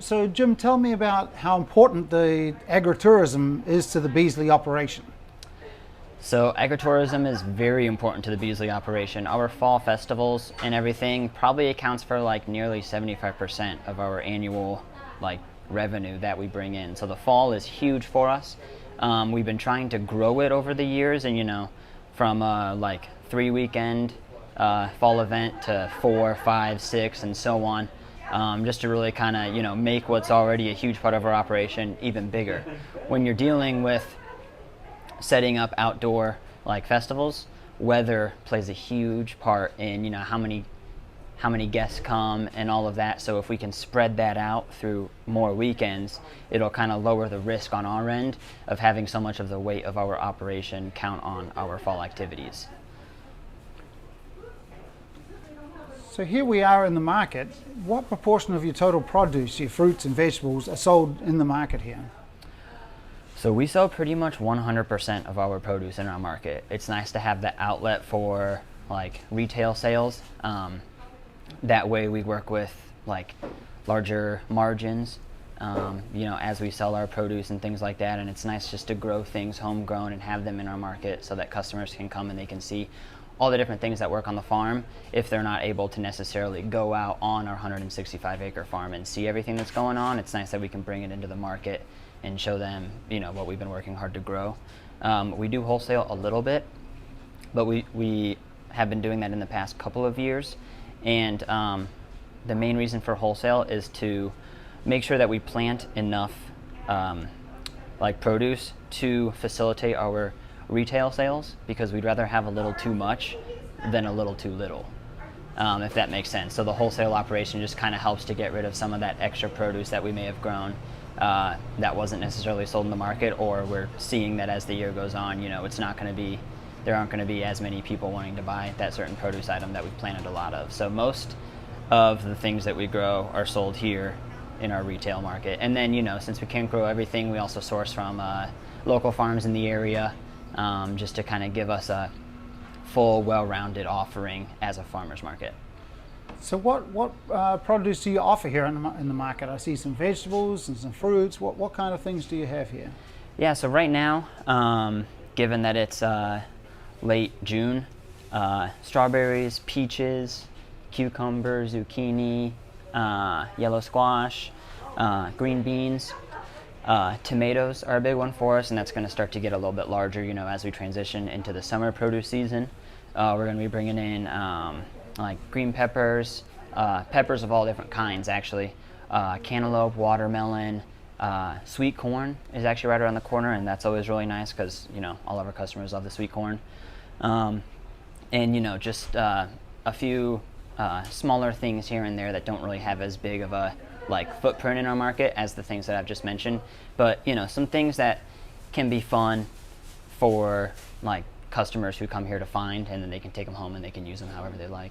So Jim, tell me about how important the agritourism is to the Beasley operation. So agritourism is very important to the Beasley operation. Our fall festivals and everything probably accounts for like nearly 75% of our annual like revenue that we bring in. So the fall is huge for us. We've been trying to grow it over the years, and from like 3 weekend fall event to 4, 5, 6, and so on. Just to really kind of make what's already a huge part of our operation even bigger. When you're dealing with setting up outdoor like festivals, weather plays a huge part in how many guests come and all of that. So if we can spread that out through more weekends, it'll kind of lower the risk on our end of having so much of the weight of our operation count on our fall activities. So here we are in the market. What proportion of your total produce, your fruits and vegetables, are sold in the market here? So we sell pretty much 100% of our produce in our market. It's nice to have the outlet for like retail sales. That way we work with like larger margins, as we sell our produce and things like that. And it's nice just to grow things homegrown and have them in our market so that customers can come and they can see all the different things that work on the farm if they're not able to necessarily go out on our 165-acre farm and see everything that's going on. It's nice that we can bring it into the market and show them, what we've been working hard to grow. We do wholesale a little bit, but we have been doing that in the past couple of years. And the main reason for wholesale is to make sure that we plant enough produce to facilitate our retail sales, because we'd rather have a little too much than a little too little, if that makes sense. So the wholesale operation just kind of helps to get rid of some of that extra produce that we may have grown that wasn't necessarily sold in the market, or we're seeing that as the year goes on, there aren't going to be as many people wanting to buy that certain produce item that we've planted a lot of. So most of the things that we grow are sold here in our retail market. And then, since we can't grow everything, we also source from local farms in the area, just to kind of give us a full, well-rounded offering as a farmer's market. So what produce do you offer here in the market? I see some vegetables and some fruits. What kind of things do you have here? Yeah, so right now, given that it's late June, strawberries, peaches, cucumber, zucchini, yellow squash, green beans, tomatoes are a big one for us, and that's going to start to get a little bit larger, as we transition into the summer produce season. We're going to be bringing in like green peppers, peppers of all different kinds actually, cantaloupe, watermelon, sweet corn is actually right around the corner, and that's always really nice because all of our customers love the sweet corn. And just a few smaller things here and there that don't really have as big of a footprint in our market as the things that I've just mentioned, but some things that can be fun for customers who come here to find, and then they can take them home and they can use them however they like.